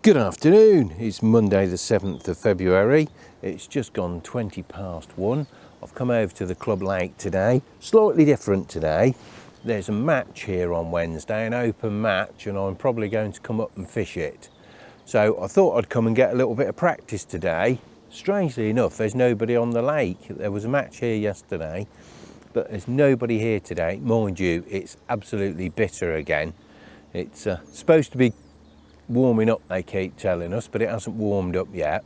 Good afternoon, it's Monday the 7th of February, it's just gone 20 past 1. I've come over to the club lake today, slightly different today. There's a match here on Wednesday, an open match, and I'm probably going to come up and fish it. So I thought I'd come and get a little bit of practice today. Strangely enough, there's nobody on the lake. There was a match here yesterday, but there's nobody here today. Mind you, it's absolutely bitter again. It's supposed to be warming up, they keep telling us, but it hasn't warmed up yet.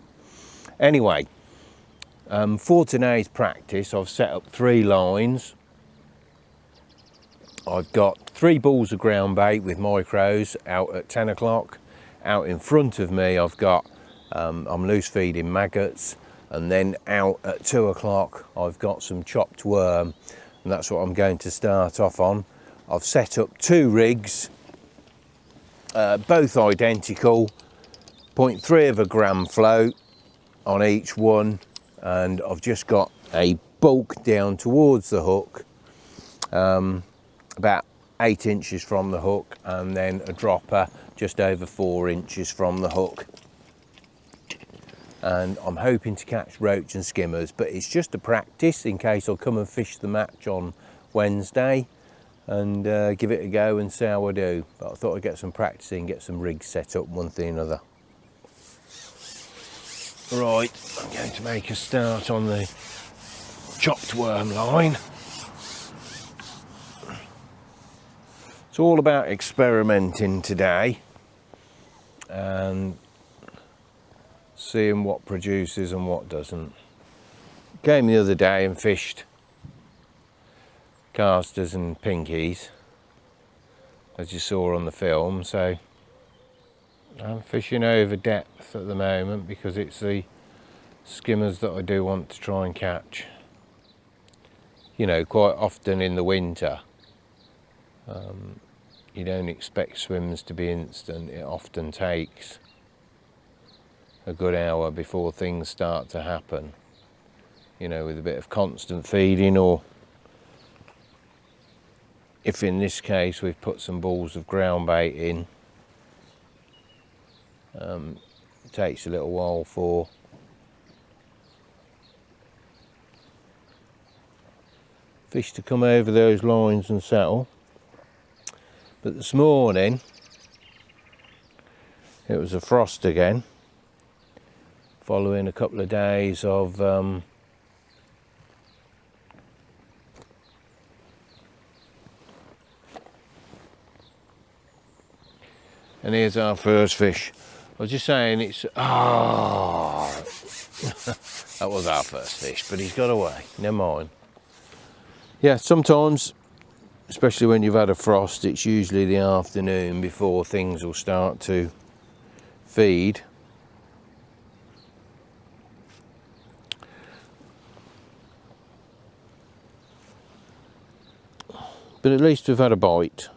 Anyway, for today's practice, I've set up 3 lines. I've got 3 balls of ground bait with micros out at 10 o'clock. Out in front of me, I've got, I'm loose feeding maggots, and then out at 2 o'clock, I've got some chopped worm, and that's what I'm going to start off on. I've set up 2 rigs, both identical, 0.3 of a gram float on each one, and I've just got a bulk down towards the hook, about 8 inches from the hook, and then a dropper just over 4 inches from the hook. And I'm hoping to catch roach and skimmers, but it's just a practice in case I'll come and fish the match on Wednesday and give it a go and see how I do. But I thought I'd get some practice in, get some rigs set up, one thing or another. Right, I'm going to make a start on the chopped worm line. It's all about experimenting today and seeing what produces and what doesn't. Came the other day and fished casters and pinkies, as you saw on the film, so I'm fishing over depth at the moment because it's the skimmers that I do want to try and catch. You know, quite often in the winter, you don't expect swims to be instant. It often takes a good hour before things start to happen, you know, with a bit of constant feeding, or if in this case we've put some balls of ground bait in, it takes a little while for fish to come over those lines and settle. But this morning it was a frost again, following a couple of days of and here's our first fish. I was just saying it's, that was our first fish, but he's got away, never mind. Yeah, sometimes, especially when you've had a frost, it's usually the afternoon before things will start to feed. But at least we've had a bite.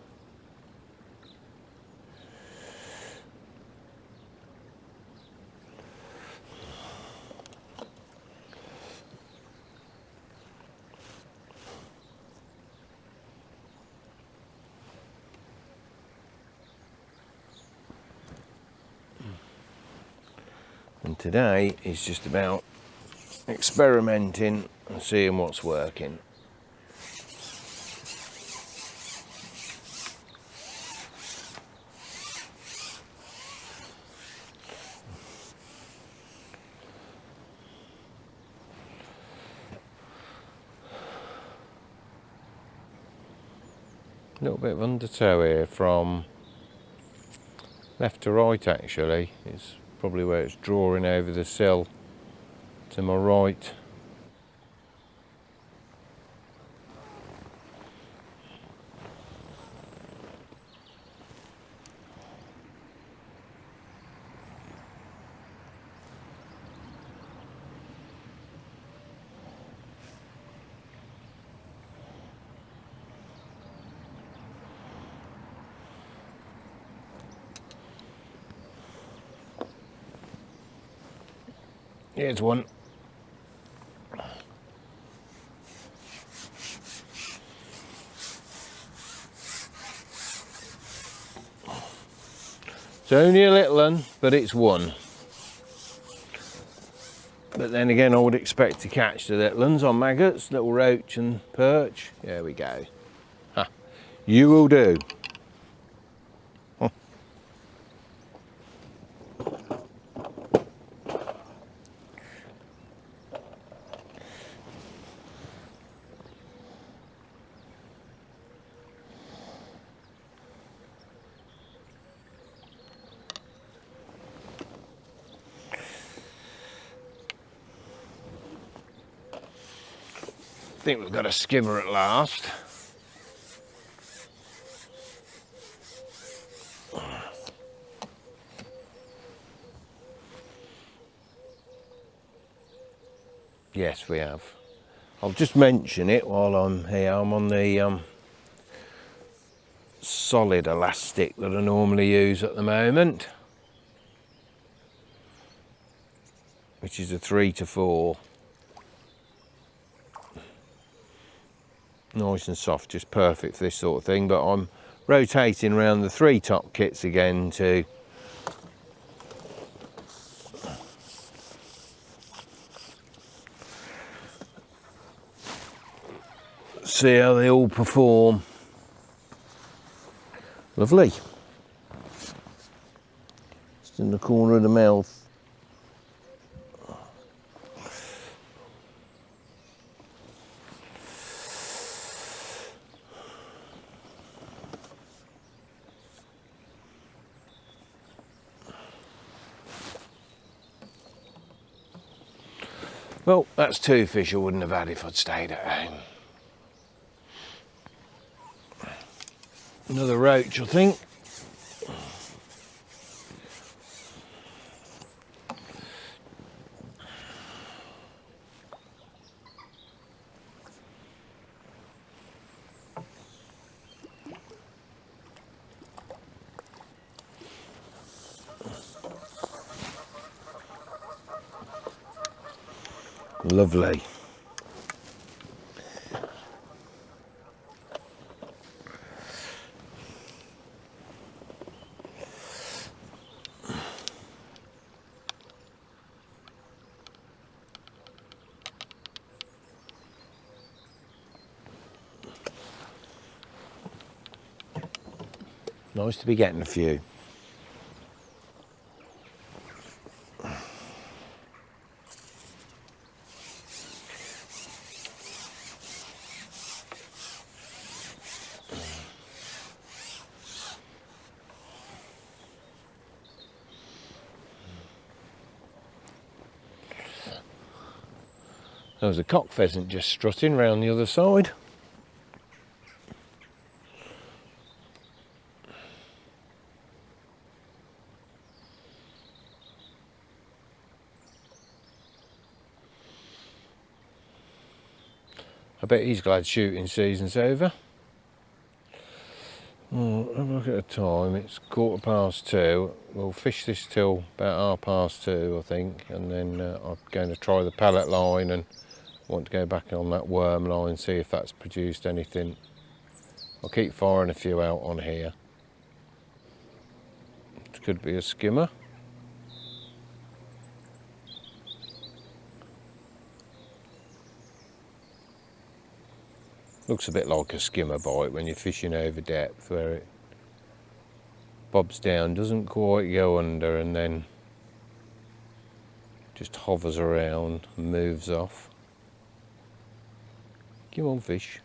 And today is just about experimenting and seeing what's working. A little bit of undertow here from left to right actually. It's probably where it's drawing over the sill to my right. Here's one. It's only a little one, but it's one. But then again, I would expect to catch the little ones on maggots, little roach and perch. There we go. Ha. You will do. Huh. I think we've got a skimmer at last. Yes, we have. I'll just mention it while I'm here. I'm on the solid elastic that I normally use at the moment, which is a 3 to 4. Nice and soft, just perfect for this sort of thing. But I'm rotating around the 3 top kits again to see how they all perform. Lovely. Just in the corner of the mouth. Well, that's 2 fish I wouldn't have had if I'd stayed at home. Another roach, I think. Lovely. Nice to be getting a few. There was a cock pheasant just strutting round the other side. I bet he's glad shooting season's over. Well, have a look at the time, it's 2:15. We'll fish this till about 2:30, I think, and then I'm going to try the pellet line and want to go back on that worm line, see if that's produced anything. I'll keep firing a few out on here. It could be a skimmer. Looks a bit like a skimmer bite when you're fishing over depth, where it bobs down, doesn't quite go under, and then just hovers around and moves off. Come on, fish.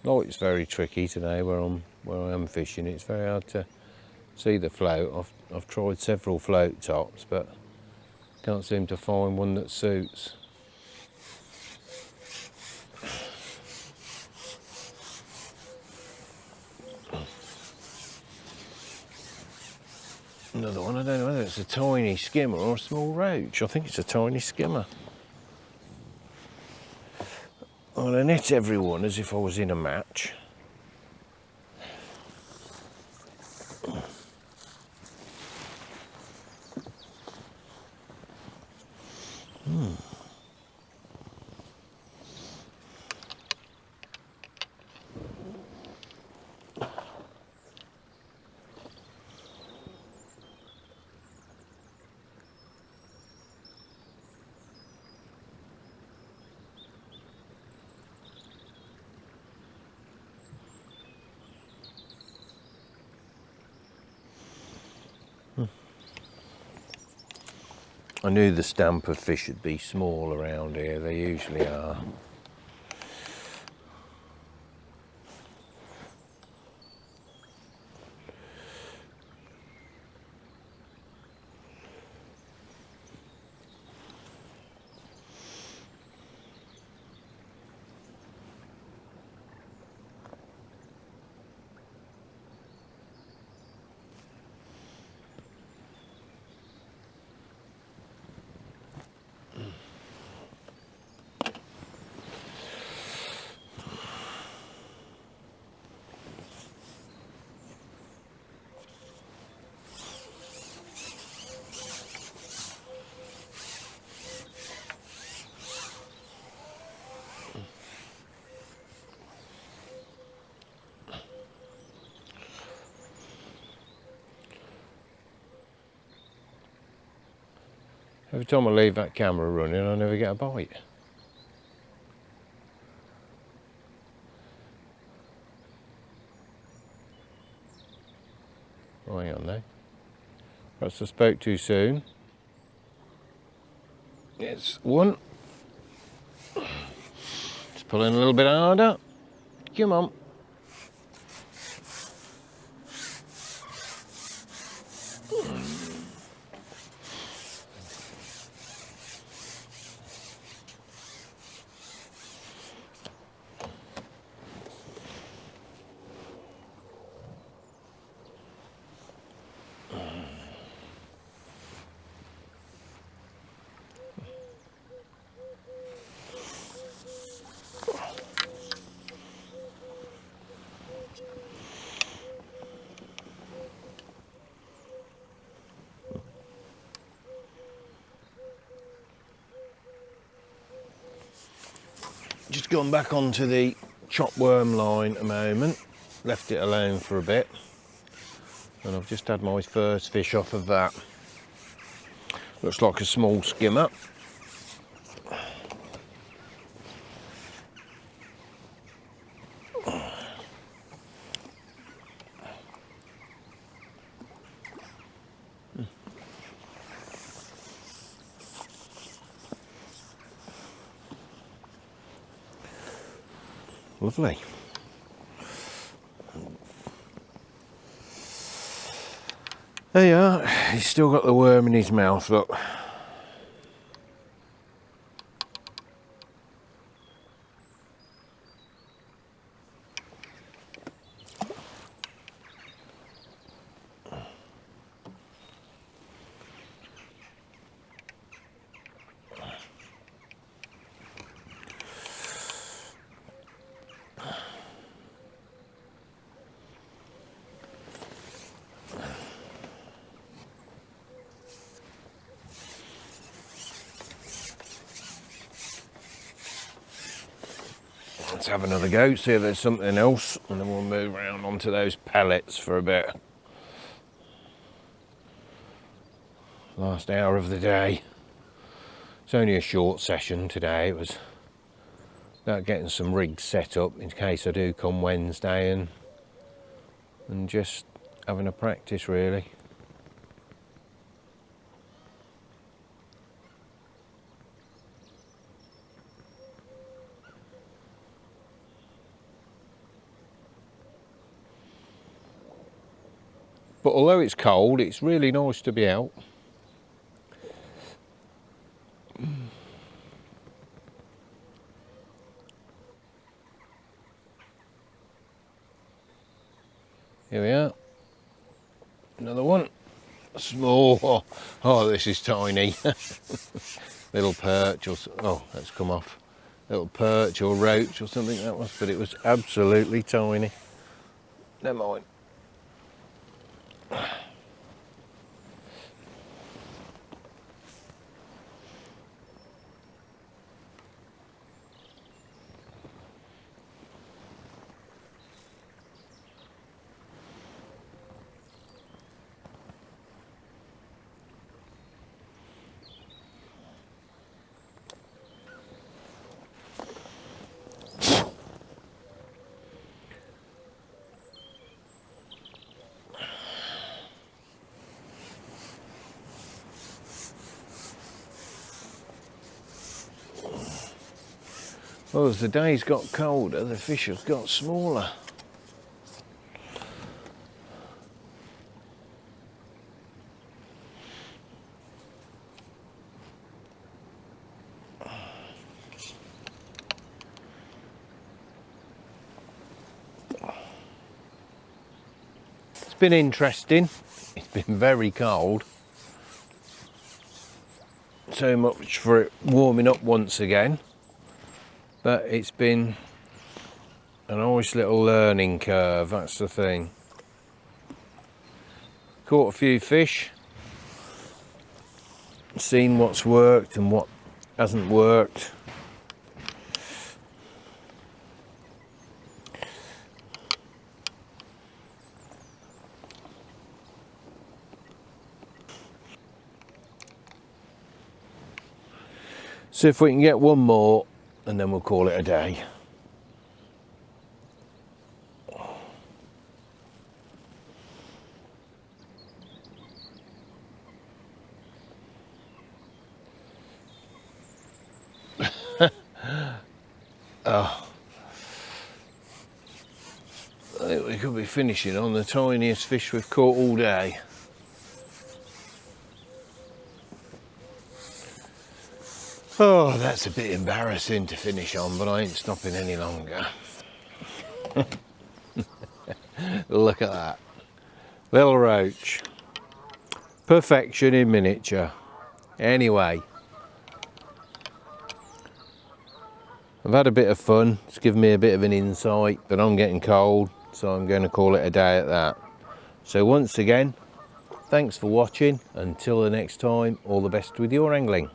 Light's very tricky today where I am fishing. It's very hard to see the float. I've tried several float tops, but can't seem to find one that suits. Another one, I don't know whether it's a tiny skimmer or a small roach. I think it's a tiny skimmer. Well, I net everyone as if I was in a match. I knew the stamper fish would be small around here, they usually are. Every time I leave that camera running, I never get a bite. Oh, hang on now. Perhaps I spoke too soon. It's one. Just pull in a little bit harder. Come on. Just gone back onto the chop worm line a moment, left it alone for a bit, and I've just had my first fish off of that. Looks like a small skimmer. Lovely. There you are, he's still got the worm in his mouth, look. Let's have another go, see if there's something else, and then we'll move around onto those pellets for a bit. Last hour of the day. It's only a short session today. It was about getting some rigs set up in case I do come Wednesday, and just having a practice really. But although it's cold, it's really nice to be out. Here we are. Another one. Small. Oh, this is tiny. Little perch or... oh, that's come off. Little perch or roach or something that was, but it was absolutely tiny. Never mind. Well, as the days got colder, the fish have got smaller. It's been interesting. It's been very cold. So much for it warming up once again. But it's been a nice little learning curve, that's the thing. Caught a few fish, seen what's worked and what hasn't worked. So if we can get one more, and then we'll call it a day. Oh, I think we could be finishing on the tiniest fish we've caught all day. Oh, that's a bit embarrassing to finish on, but I ain't stopping any longer. Look at that. Little roach. Perfection in miniature. Anyway, I've had a bit of fun. It's given me a bit of an insight, but I'm getting cold, so I'm going to call it a day at that. So once again, thanks for watching. Until the next time, all the best with your angling.